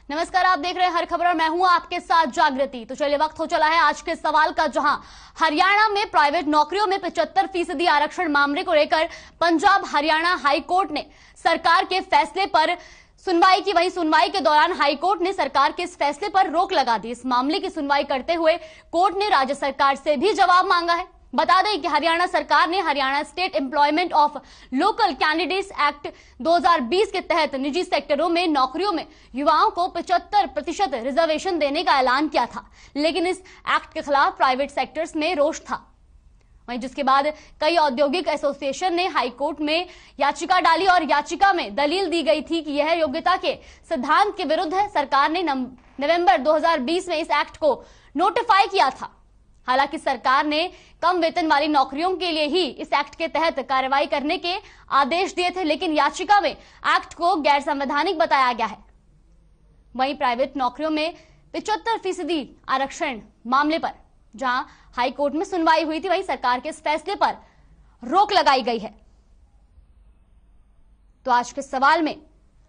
नमस्कार, आप देख रहे हैं हर खबर और मैं हूं आपके साथ जागृति। तो चलिए वक्त हो चला है आज के सवाल का, जहां हरियाणा में प्राइवेट नौकरियों में 75% आरक्षण मामले को लेकर पंजाब हरियाणा हाईकोर्ट ने सरकार के फैसले पर सुनवाई की। वहीं सुनवाई के दौरान हाईकोर्ट ने सरकार के इस फैसले पर रोक लगा दी। इस मामले की सुनवाई करते हुए कोर्ट ने राज्य सरकार से भी जवाब मांगा है। बता दें कि हरियाणा सरकार ने Haryana state employment of local candidates act 2020 के तहत निजी सेक्टरों में नौकरियों में युवाओं को 75% रिजर्वेशन देने का ऐलान किया था, लेकिन इस एक्ट के खिलाफ प्राइवेट सेक्टर्स में रोष था। वहीं जिसके बाद कई औद्योगिक एसोसिएशन ने हाईकोर्ट में याचिका डाली और याचिका में दलील दी गई थी कि यह योग्यता के सिद्धांत के विरुद्ध है। सरकार ने नवंबर 2020 में इस एक्ट को नोटिफाई किया था। हालांकि सरकार ने कम वेतन वाली नौकरियों के लिए ही इस एक्ट के तहत कार्रवाई करने के आदेश दिए थे, लेकिन याचिका में एक्ट को गैर संवैधानिक बताया गया है। वहीं प्राइवेट नौकरियों में 75% आरक्षण मामले पर जहां हाईकोर्ट में सुनवाई हुई थी, वहीं सरकार के इस फैसले पर रोक लगाई गई है। तो आज के सवाल में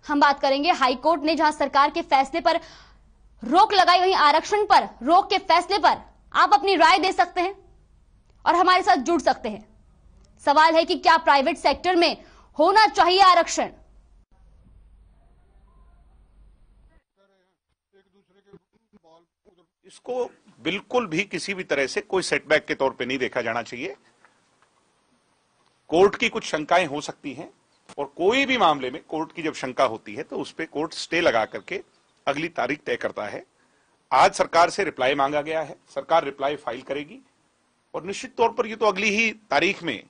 हम बात करेंगे हाईकोर्ट ने जहां सरकार के फैसले पर रोक लगाई, वहीं आरक्षण पर रोक के फैसले पर आप अपनी राय दे सकते हैं और हमारे साथ जुड़ सकते हैं। सवाल है कि क्या प्राइवेट सेक्टर में होना चाहिए आरक्षण? इसको बिल्कुल भी किसी भी तरह से कोई सेटबैक के तौर पे नहीं देखा जाना चाहिए। कोर्ट की कुछ शंकाएं हो सकती हैं और कोई भी मामले में कोर्ट की जब शंका होती है तो उस पर कोर्ट स्टे लगा करके अगली तारीख तय करता है। आज सरकार से रिप्लाई मांगा गया है, सरकार रिप्लाई फाइल करेगी और निश्चित तौर पर ये तो अगली ही तारीख में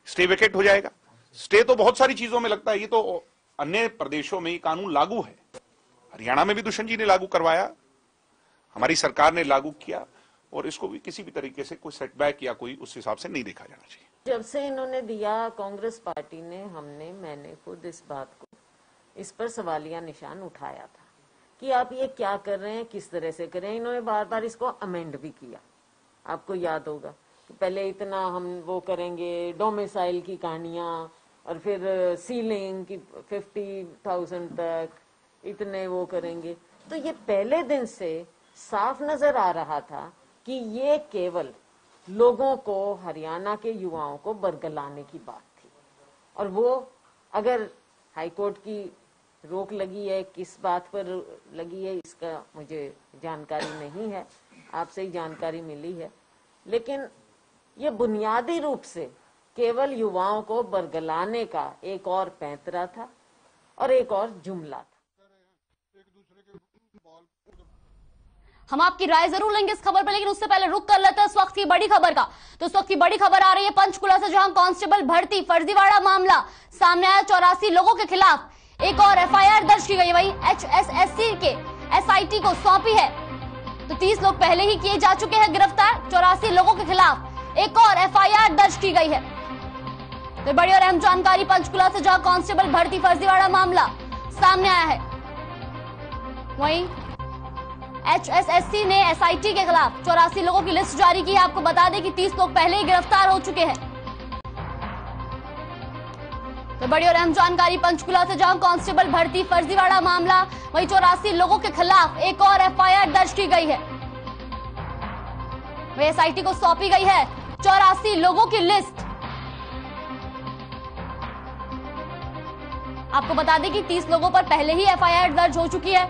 स्टे वेकेट हो जाएगा। स्टे तो बहुत सारी चीजों में लगता है, ये तो अन्य प्रदेशों में ये कानून लागू है। हरियाणा में भी दुष्यंत जी ने लागू करवाया, हमारी सरकार ने लागू किया और इसको भी किसी भी तरीके से कोई सेटबैक या कोई उस हिसाब से नहीं देखा जाना चाहिए। जब से इन्होंने दिया कांग्रेस पार्टी ने, मैंने खुद इस बात को, इस पर सवालिया निशान उठाया था कि आप ये क्या कर रहे हैं, किस तरह से कर रहे हैं। इन्होंने बार बार इसको अमेंड भी किया। आपको याद होगा कि पहले इतना हम वो करेंगे, डोमिसाइल की कहानियां, और फिर सीलिंग की 50,000 तक इतने वो करेंगे। तो ये पहले दिन से साफ नजर आ रहा था कि ये केवल लोगों को, हरियाणा के युवाओं को बरगलाने की बात थी। और वो अगर हाईकोर्ट की रोक लगी है, किस बात पर लगी है इसका मुझे जानकारी नहीं है, आपसे ही जानकारी मिली है, लेकिन ये बुनियादी रूप से केवल युवाओं को बरगलाने का एक और पैंतरा था और एक और जुमला था। हम आपकी राय जरूर लेंगे इस खबर पर, लेकिन उससे पहले रुक कर लेते हैं इस वक्त की बड़ी खबर का। तो इस वक्त की बड़ी खबर आ रही है पंचकुला से, जहां कांस्टेबल भर्ती फर्जीवाड़ा मामला सामने आया। 84 लोगों के खिलाफ एक और एफआईआर दर्ज की गई। वही HSSC के SIT को सौंपी है। तो 30 लोग पहले ही किए जा चुके हैं गिरफ्तार। 84 लोगों के खिलाफ एक और एफआईआर दर्ज की गई है। तो बड़ी और अहम जानकारी पंचकुला से, जहां कांस्टेबल भर्ती फर्जीवाड़ा मामला सामने आया है। वहीं HSSC ने SIT के खिलाफ 84 लोगों की लिस्ट जारी की है। आपको बता दें कि 30 लोग पहले ही गिरफ्तार हो चुके हैं। तो बड़ी और अहम जानकारी पंचकुला से, जहां कांस्टेबल भर्ती फर्जीवाड़ा मामला, वही 84 लोगों के खिलाफ एक और एफआईआर दर्ज की गई है। वही SIT को सौंपी गई है 84 लोगों की लिस्ट। आपको बता दें कि 30 लोगों पर पहले ही एफआईआर दर्ज हो चुकी है।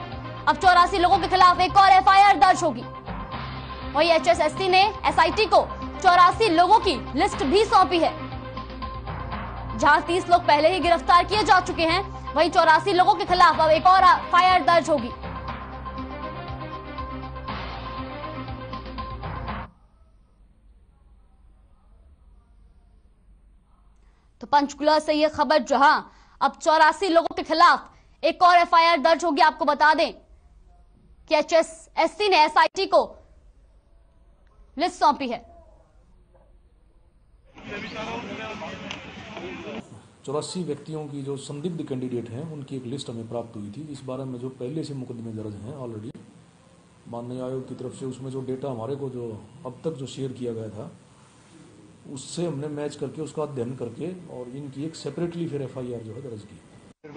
अब 84 लोगों के खिलाफ एक और एफआईआर दर्ज होगी। वही HSSC ने SIT को 84 लोगों की लिस्ट भी सौंपी है। जहां 30 लोग पहले ही गिरफ्तार किए जा चुके हैं, वहीं 84 लोगों के खिलाफ अब एक और एफआईआर दर्ज होगी। तो पंचकुला से यह खबर, जहां अब 84 लोगों के खिलाफ एक और एफआईआर दर्ज होगी। आपको बता दें कि HSSC ने SIT को लिस्ट सौंपी है। 84 व्यक्तियों की जो संदिग्ध कैंडिडेट हैं उनकी एक लिस्ट हमें प्राप्त हुई थी। इस बारे में जो पहले से मुकदमे दर्ज हैं ऑलरेडी माननीय आयोग की तरफ से, उसमें जो डेटा हमारे को जो अब तक जो शेयर किया गया था उससे हमने मैच करके उसका अध्ययन करके और इनकी एक सेपरेटली फिर एफआईआर जो है दर्ज की।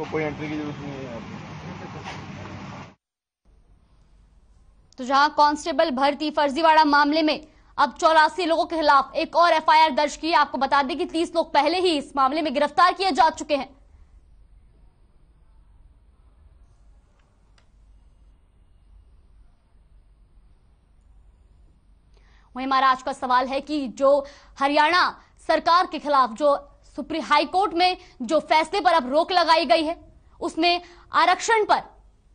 कोई एंट्री की जरूरत नहीं है। तो जहां कांस्टेबल भर्ती फर्जीवाड़ा मामले में अब 84 लोगों के खिलाफ एक और एफआईआर दर्ज की। आपको बता दें कि 30 लोग पहले ही इस मामले में गिरफ्तार किए जा चुके हैं। वहीं हमारा आज का सवाल है कि जो हरियाणा सरकार के खिलाफ जो सुप्रीम हाई कोर्ट में जो फैसले पर अब रोक लगाई गई है, उसमें आरक्षण पर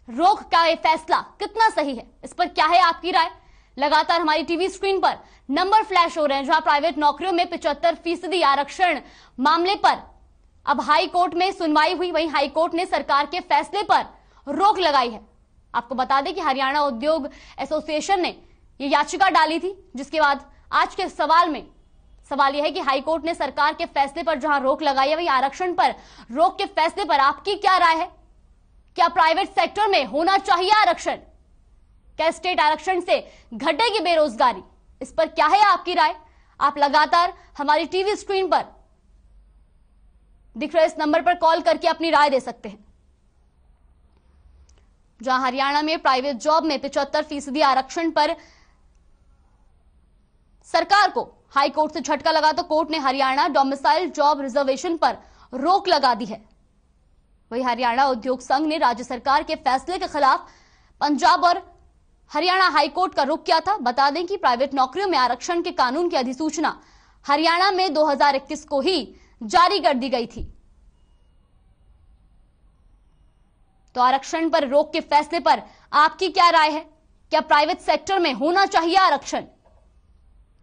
रोक का ये फैसला कितना सही है, इस पर क्या है आपकी राय? लगातार हमारी टीवी स्क्रीन पर नंबर फ्लैश हो रहे हैं जहां प्राइवेट नौकरियों में 75% आरक्षण मामले पर अब हाई कोर्ट में सुनवाई हुई। वहीं हाई कोर्ट ने सरकार के फैसले पर रोक लगाई है। आपको बता दें कि हरियाणा उद्योग एसोसिएशन ने ये याचिका डाली थी, जिसके बाद आज के सवाल में सवाल यह है कि हाई कोर्ट ने सरकार के फैसले पर जहां रोक लगाई है, वहीं आरक्षण पर रोक के फैसले पर आपकी क्या राय है? क्या प्राइवेट सेक्टर में होना चाहिए आरक्षण? क्या स्टेट आरक्षण से घटेगी बेरोजगारी? इस पर क्या है आपकी राय? आप लगातार हमारी टीवी स्क्रीन पर दिख रहे इस नंबर पर कॉल करके अपनी राय दे सकते हैं। जहां हरियाणा में प्राइवेट जॉब में 75% आरक्षण पर सरकार को हाई कोर्ट से झटका लगा, तो कोर्ट ने हरियाणा डोमिसाइल जॉब रिजर्वेशन पर रोक लगा दी है। वहीं हरियाणा उद्योग संघ ने राज्य सरकार के फैसले के खिलाफ पंजाब और हरियाणा हाई कोर्ट का रुख किया था। बता दें कि प्राइवेट नौकरियों में आरक्षण के कानून की अधिसूचना हरियाणा में 2021 को ही जारी कर दी गई थी। तो आरक्षण पर रोक के फैसले पर आपकी क्या राय है? क्या प्राइवेट सेक्टर में होना चाहिए आरक्षण?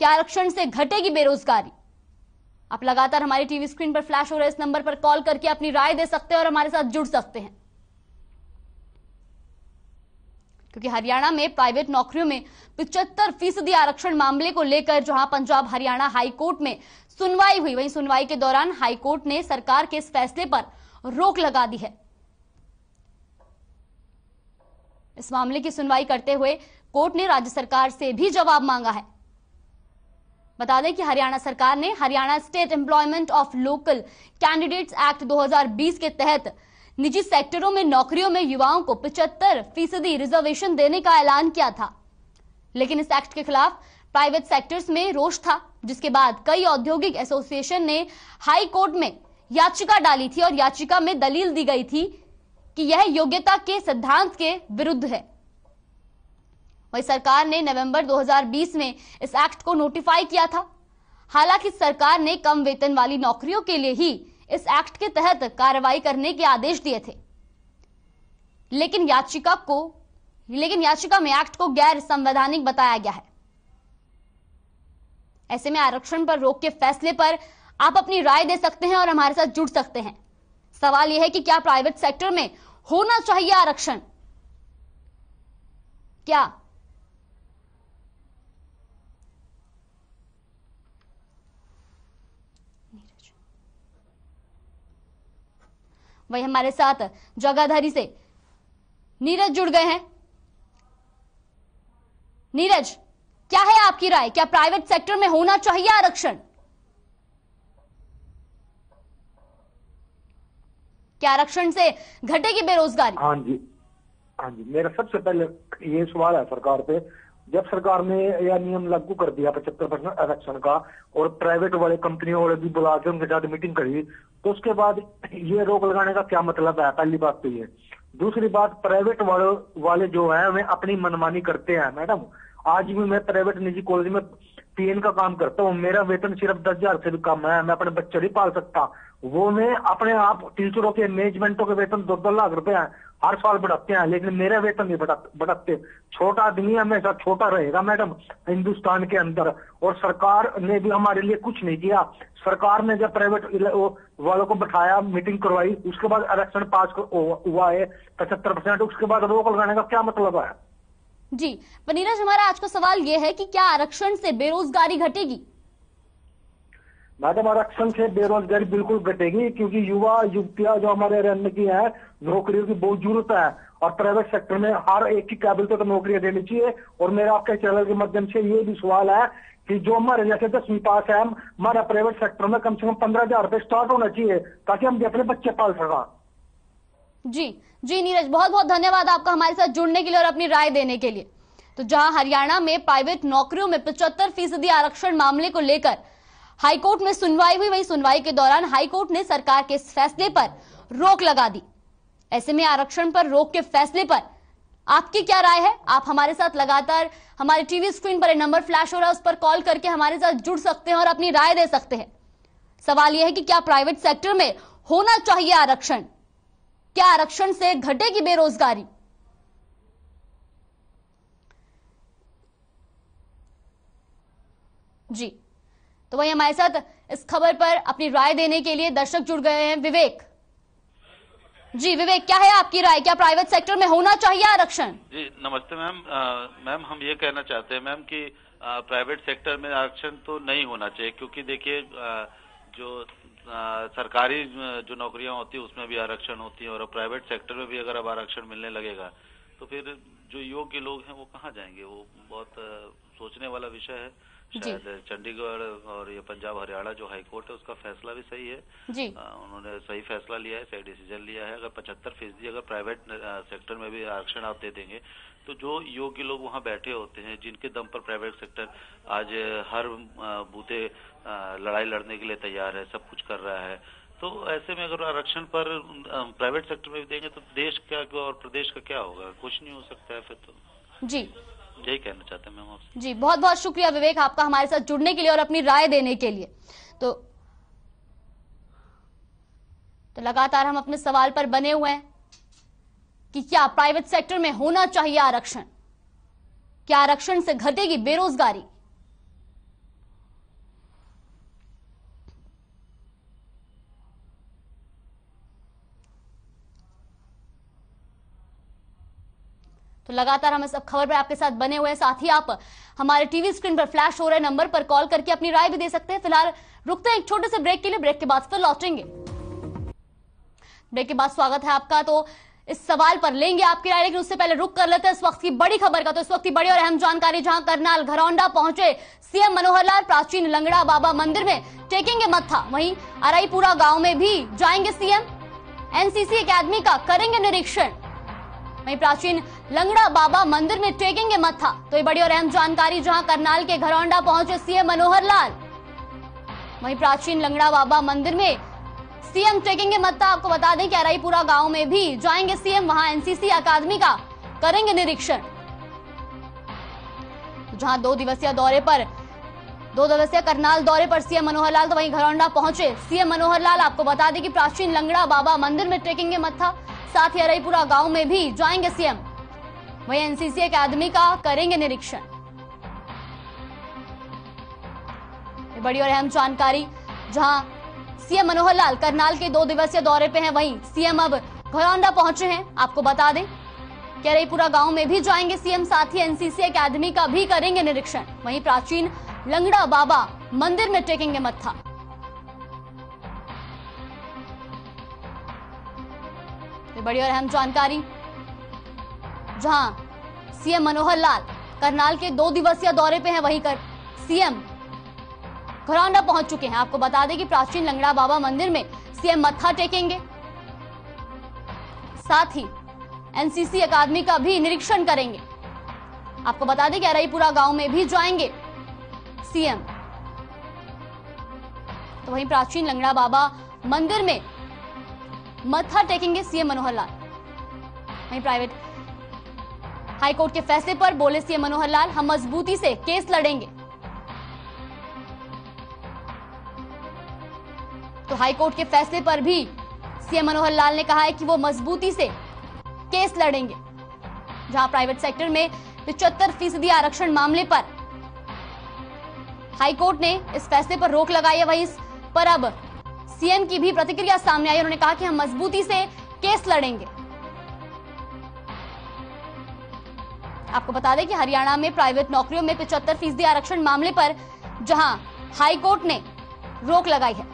क्या आरक्षण से घटेगी बेरोजगारी? आप लगातार हमारी टीवी स्क्रीन पर फ्लैश हो रहे इस नंबर पर कॉल करके अपनी राय दे सकते हैं और हमारे साथ जुड़ सकते हैं, क्योंकि हरियाणा में प्राइवेट नौकरियों में 75% आरक्षण मामले को लेकर जहां पंजाब हरियाणा हाई कोर्ट में सुनवाई हुई, वहीं सुनवाई के दौरान हाई कोर्ट ने सरकार के इस फैसले पर रोक लगा दी है। इस मामले की सुनवाई करते हुए कोर्ट ने राज्य सरकार से भी जवाब मांगा है। बता दें कि हरियाणा सरकार ने Haryana state employment of local candidates act 2020 के तहत निजी सेक्टरों में नौकरियों में युवाओं को 75% रिजर्वेशन देने का ऐलान किया था, लेकिन इस एक्ट के खिलाफ प्राइवेट सेक्टर्स में रोष था, जिसके बाद कई औद्योगिक एसोसिएशन ने हाई कोर्ट में याचिका डाली थी और याचिका में दलील दी गई थी कि यह योग्यता के सिद्धांत के विरुद्ध है। वही सरकार ने नवंबर 2020 में इस एक्ट को नोटिफाई किया था। हालांकि सरकार ने कम वेतन वाली नौकरियों के लिए ही इस एक्ट के तहत कार्रवाई करने के आदेश दिए थे, लेकिन याचिका में एक्ट को गैर संवैधानिक बताया गया है। ऐसे में आरक्षण पर रोक के फैसले पर आप अपनी राय दे सकते हैं और हमारे साथ जुड़ सकते हैं। सवाल यह है कि क्या प्राइवेट सेक्टर में होना चाहिए आरक्षण? क्या वही हमारे साथ जगाधरी से नीरज जुड़ गए हैं। नीरज, क्या है आपकी राय? क्या प्राइवेट सेक्टर में होना चाहिए आरक्षण? क्या आरक्षण से घटेगी बेरोजगारी? हाँ जी, मेरा सबसे पहले ये सवाल है सरकार पे। जब सरकार ने यह नियम लागू कर दिया 75% आरक्षण का और प्राइवेट वाले कंपनियों वाले भी बुला के उनके साथ मीटिंग करी, तो उसके बाद ये रोक लगाने का क्या मतलब है? पहली बात तो ये। दूसरी बात, प्राइवेट वाले जो है वे अपनी मनमानी करते हैं। मैडम, आज भी मैं प्राइवेट निजी कॉलेज में पीएन का काम करता हूँ, मेरा वेतन सिर्फ 10,000 से भी कम है, मैं अपने बच्चे नहीं पाल सकता। वो मैं अपने आप टीचरों के मैनेजमेंटों के वेतन 2-2 लाख रुपए हैं, हर साल बढ़ाते हैं, लेकिन मेरा वेतन नहीं बढ़ाते। छोटा आदमी हमेशा छोटा रहेगा मैडम हिंदुस्तान के अंदर। और सरकार ने भी हमारे लिए कुछ नहीं किया। सरकार ने जब प्राइवेट वालों को बैठाया, मीटिंग करवाई, उसके बाद आरक्षण पास हुआ है 75%, उसके बाद रोक लगाने का क्या मतलब है? जी नीरज, हमारा आज का सवाल यह है कि क्या आरक्षण से बेरोजगारी घटेगी? मैडम, आरक्षण से बेरोजगारी बिल्कुल घटेगी, क्योंकि युवा युवतियां जो हमारे हरियाणा की है, नौकरियों की बहुत जरूरत है और प्राइवेट सेक्टर में हर एक की काबिल तो नौकरियां देनी चाहिए। और मेरा आपके चैनल के माध्यम से ये भी सवाल है कि जो हमारे जैसे 10वीं पास है, हमारा प्राइवेट सेक्टर में कम से कम 15,000 रुपए स्टार्ट होना चाहिए, ताकि हम भी अपने बच्चे पाल सका। जी नीरज, बहुत बहुत धन्यवाद आपका हमारे साथ जुड़ने के लिए और अपनी राय देने के लिए। तो जहां हरियाणा में प्राइवेट नौकरियों में 75% आरक्षण मामले को लेकर हाईकोर्ट में सुनवाई हुई, वहीं सुनवाई के दौरान हाईकोर्ट ने सरकार के इस फैसले पर रोक लगा दी। ऐसे में आरक्षण पर रोक के फैसले पर आपकी क्या राय है? आप हमारे साथ लगातार हमारे टीवी स्क्रीन पर एक नंबर फ्लैश हो रहा है, उस पर कॉल करके हमारे साथ जुड़ सकते हैं और अपनी राय दे सकते हैं। सवाल यह है कि क्या प्राइवेट सेक्टर में होना चाहिए आरक्षण? क्या आरक्षण से घटेगी बेरोजगारी? जी, तो वही हमारे साथ इस खबर पर अपनी राय देने के लिए दर्शक जुड़ गए हैं। विवेक जी, विवेक क्या है आपकी राय? क्या प्राइवेट सेक्टर में होना चाहिए आरक्षण? जी नमस्ते मैम। मैम हम ये कहना चाहते हैं मैम कि प्राइवेट सेक्टर में आरक्षण तो नहीं होना चाहिए, क्योंकि देखिए जो सरकारी जो नौकरियां होती है उसमें भी आरक्षण होती है, और प्राइवेट सेक्टर में भी अगर अब आरक्षण मिलने लगेगा तो फिर जो योग्य लोग हैं वो कहाँ जाएंगे? वो बहुत सोचने वाला विषय है। शायद चंडीगढ़ और ये पंजाब हरियाणा जो हाई कोर्ट है उसका फैसला भी सही है जी। उन्होंने सही फैसला लिया है, सही डिसीजन लिया है। अगर 75% अगर प्राइवेट सेक्टर में भी आरक्षण आप दे देंगे तो जो योग्य लोग वहाँ बैठे होते हैं, जिनके दम पर प्राइवेट सेक्टर आज हर बूते लड़ाई लड़ने के लिए तैयार है, सब कुछ कर रहा है, तो ऐसे में अगर आरक्षण पर प्राइवेट सेक्टर में भी देंगे तो देश का और प्रदेश का क्या होगा? कुछ नहीं हो सकता है फिर तो। जी, यही कहना चाहते हैं मैम आपसे। जी, बहुत बहुत शुक्रिया विवेक आपका हमारे साथ जुड़ने के लिए और अपनी राय देने के लिए। तो लगातार हम अपने सवाल पर बने हुए हैं कि क्या प्राइवेट सेक्टर में होना चाहिए आरक्षण? क्या आरक्षण से घटेगी बेरोजगारी? तो लगातार हम इस खबर पर आपके साथ बने हुए हैं। साथ ही आप हमारे टीवी स्क्रीन पर फ्लैश हो रहे नंबर पर कॉल करके अपनी राय भी दे सकते हैं। फिलहाल रुकते हैं एक छोटे से ब्रेक के लिए, ब्रेक के बाद फिर लौटेंगे। ब्रेक के बाद स्वागत है आपका। तो इस सवाल पर लेंगे आपकी राय, लेकिन उससे पहले रुक कर लेते हैं इस वक्त की बड़ी खबर का। तो इस वक्त की बड़ी और अहम जानकारी, जहां करनाल घरौंडा पहुंचे सीएम मनोहर लाल, प्राचीन लंगड़ा बाबा मंदिर में टेकेंगे मत्था। वहीं अराईपुरा गांव में भी जाएंगे सीएम, एनसीसी अकादमी का करेंगे निरीक्षण। वहीं प्राचीन लंगड़ा बाबा मंदिर में टेकेंगे मत्था। तो ये बड़ी और अहम जानकारी, जहां करनाल के घरौंडा पहुंचे सीएम मनोहर लाल, वहीं प्राचीन लंगड़ा बाबा मंदिर में सीएम टेकेंगे मत्था। आपको बता दें कि अराईपुरा गांव में भी जाएंगे सीएम, वहां एनसीसी अकादमी का करेंगे निरीक्षण। जहां 2 दिवसीय करनाल दौरे पर सीएम मनोहर लाल, तो वहीं घरौंडा पहुंचे सीएम मनोहर लाल। आपको बता दें कि प्राचीन लंगड़ा बाबा मंदिर में टेकेंगे मत्था, साथ ही अराईपुरा गांव में भी जाएंगे सीएम, वहीं एनसीसी अकादमी का करेंगे निरीक्षण। बड़ी और अहम जानकारी, जहां सीएम मनोहर लाल करनाल के 2 दिवसीय दौरे पे हैं, वहीं सीएम अब घरौंडा पहुंचे हैं। आपको बता दें कि अराईपुरा गांव में भी जाएंगे सीएम, साथ ही एनसीसी अकादमी का भी करेंगे निरीक्षण, वहीं प्राचीन लंगड़ा बाबा मंदिर में टेकेंगे मत्था। बड़ी और अहम जानकारी, जहां सीएम मनोहर लाल करनाल के 2 दिवसीय दौरे पे हैं, वहीं सीएम घरौंडा पहुंच चुके हैं। आपको बता दें कि प्राचीन लंगड़ा बाबा मंदिर में सीएम मत्था टेकेंगे, साथ ही एनसीसी अकादमी का भी निरीक्षण करेंगे। आपको बता दें कि अराईपुरा गांव में भी जाएंगे सीएम, तो वहीं प्राचीन लंगड़ा बाबा मंदिर में मत्था टेकेंगे सीएम मनोहर लाल। वहीं प्राइवेट हाईकोर्ट के फैसले पर बोले सीएम मनोहर लाल, हम मजबूती से केस लड़ेंगे। तो हाईकोर्ट के फैसले पर भी सीएम मनोहर लाल ने कहा है कि वो मजबूती से केस लड़ेंगे। जहां प्राइवेट सेक्टर में 75% आरक्षण मामले पर हाईकोर्ट ने इस फैसले पर रोक लगाई है, वहीं इस पर अब सीएम की भी प्रतिक्रिया सामने आई। उन्होंने कहा कि हम मजबूती से केस लड़ेंगे। आपको बता दें कि हरियाणा में प्राइवेट नौकरियों में 75% आरक्षण मामले पर जहां हाईकोर्ट ने रोक लगाई है।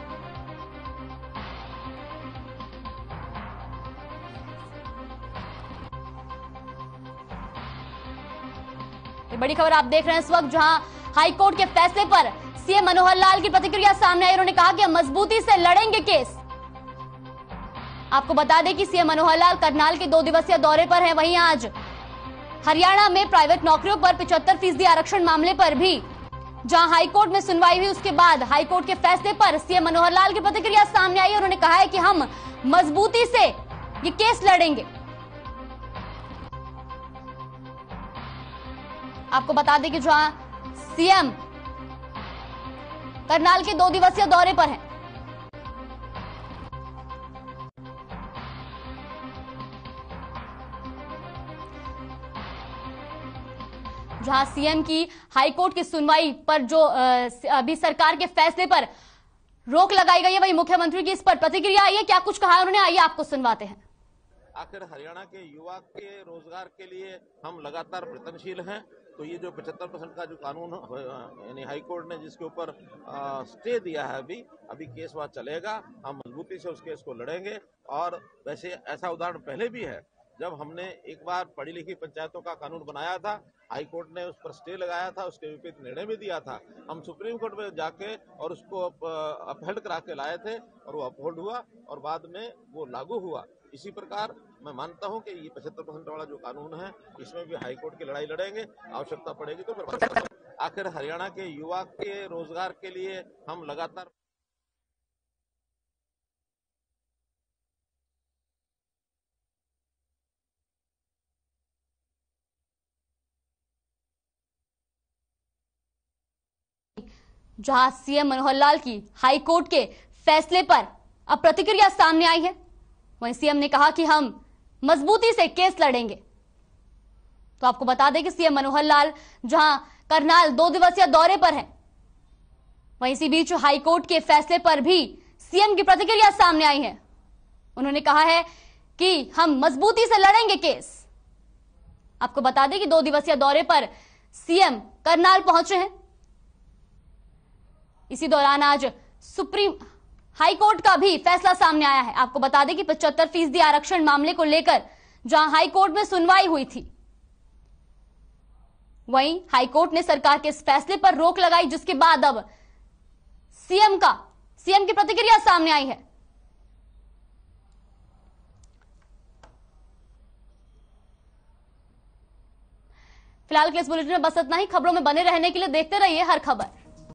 ये बड़ी खबर आप देख रहे हैं इस वक्त, जहां हाईकोर्ट के फैसले पर सीएम मनोहर लाल की प्रतिक्रिया सामने आई। उन्होंने कहा कि हम मजबूती से लड़ेंगे केस। आपको बता दें कि सीएम मनोहर लाल करनाल के 2 दिवसीय दौरे पर हैं, वहीं आज हरियाणा में प्राइवेट नौकरियों पर 75% आरक्षण मामले पर भी जहां हाईकोर्ट में सुनवाई हुई, उसके बाद हाईकोर्ट के फैसले पर सीएम मनोहर लाल की प्रतिक्रिया सामने आई है। उन्होंने कहा है कि हम मजबूती से ये केस लड़ेंगे। आपको बता दें कि जहां सीएम करनाल के 2 दिवसीय दौरे पर हैं, जहां सीएम की हाईकोर्ट की सुनवाई पर जो अभी सरकार के फैसले पर रोक लगाई गई है, वही मुख्यमंत्री की इस पर प्रतिक्रिया आई है। क्या कुछ कहा उन्होंने, आइए आपको सुनवाते हैं। आखिर हरियाणा के युवा के रोजगार के लिए हम लगातार प्रयत्नशील हैं। तो ये जो 75% का जो कानून यानी हाईकोर्ट ने जिसके ऊपर स्टे दिया है, अभी केस वहां चलेगा। हम मजबूती से उस केस को लड़ेंगे। और वैसे ऐसा उदाहरण पहले भी है, जब हमने एक बार पढ़ी लिखी पंचायतों का कानून बनाया था, हाईकोर्ट ने उस पर स्टे लगाया था, उसके विपरीत निर्णय भी दिया था। हम सुप्रीम कोर्ट में जाके और उसको अपहेल्ड करा के लाए थे और वो अपहोल्ड हुआ और बाद में वो लागू हुआ। इसी प्रकार मैं मानता हूं कि ये 75% वाला जो कानून है, इसमें भी हाईकोर्ट की लड़ाई लड़ेंगे। आवश्यकता पड़ेगी तो फिर आखिर हरियाणा के युवा के रोजगार के लिए हम लगातार जहां सीएम मनोहर लाल की हाईकोर्ट के फैसले पर अब प्रतिक्रिया सामने आई है, वहीं सीएम ने कहा कि हम मजबूती से केस लड़ेंगे। तो आपको बता दें कि सीएम मनोहर लाल जहां करनाल 2 दिवसीय दौरे पर हैं, वहीं इसी बीच हाईकोर्ट के फैसले पर भी सीएम की प्रतिक्रिया सामने आई है। उन्होंने कहा है कि हम मजबूती से लड़ेंगे केस। आपको बता दें कि 2 दिवसीय दौरे पर सीएम करनाल पहुंचे हैं। इसी दौरान आज सुप्रीम हाईकोर्ट का भी फैसला सामने आया है। आपको बता दें कि 75% आरक्षण मामले को लेकर जहां हाईकोर्ट में सुनवाई हुई थी, वहीं हाईकोर्ट ने सरकार के इस फैसले पर रोक लगाई, जिसके बाद अब सीएम की प्रतिक्रिया सामने आई है। फिलहाल के इस बुलेटिन में बस इतना ही। खबरों में बने रहने के लिए देखते रहिए हर खबर।